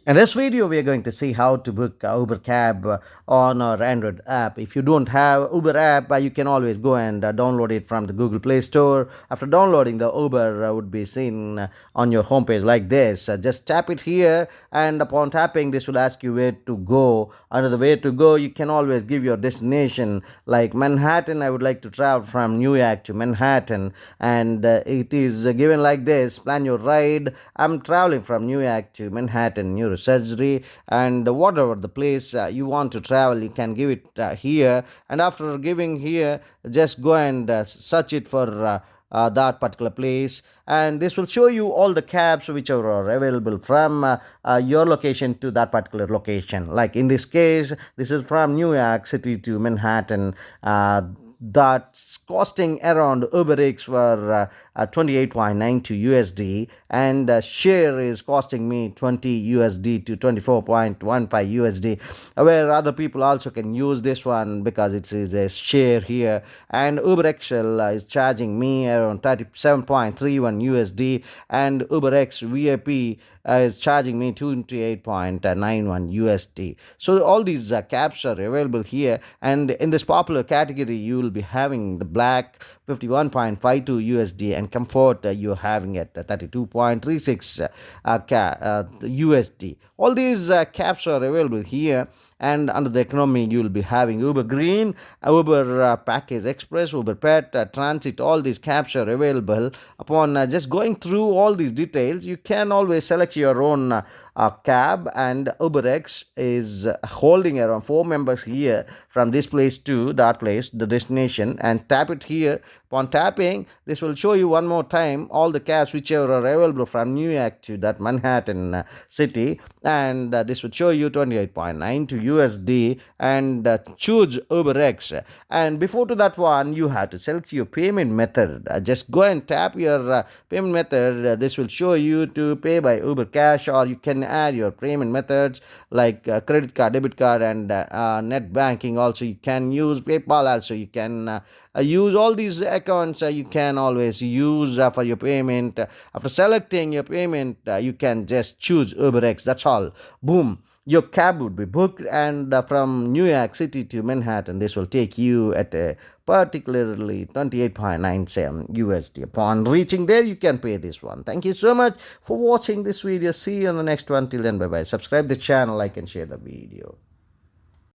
In this video, we are going to see how to book Uber cab on our Android app. If you don't have Uber app, you can always go and download it from the Google Play Store. After downloading, the Uber would be seen on your homepage like this. Just tap it here, and upon tapping, this will ask you where to go. Under the where to go, you can always give your destination, like Manhattan. I would like to travel from New York to Manhattan, and it is given like this. Plan your ride. I'm traveling from New York to Manhattan Neurosurgery, and whatever the place you want to travel, you can give it here. And after giving here, just go and search it for that particular place, and this will show you all the cabs which are available from your location to that particular location. Like in this case, this is from New York City to Manhattan. That's costing around UberX for 28.92 USD, and share is costing me 20 USD to 24.15 USD, where other people also can use this one because it is a share here. And UberXL is charging me around 37.31 USD, and UberX VIP is charging me 28.91 USD. So all these cabs are available here, and in this popular category you will be having the black 51.52 USD, and comfort you're having at 32.36 USD. All these cabs are available here. And under the economy, you will be having Uber Green, Uber Package Express, Uber Pet, Transit. All these cabs are available. Upon just going through all these details, you can always select your own cab, and UberX is holding around four members here from this place to that place, the destination, and tap it here. Upon tapping, this will show you one more time all the cabs whichever are available from New York to that Manhattan city, and this would show you 28.92 USD, and choose UberX. And before to that one, you have to select your payment method. Just go and tap your payment method. This will show you to pay by Uber Cash, or you can add your payment methods like credit card, debit card, and net banking. Also, you can use PayPal. Also, you can use all these accounts. You can always use for your payment. After selecting your payment, you can just choose UberX. That's all. Boom, your cab would be booked, and from New York City to Manhattan, this will take you at a particularly 28.97 USD. Upon reaching there, you can pay this one. Thank you so much for watching this video. See you on the next one. Till then, bye bye. Subscribe the channel, like, and share the video.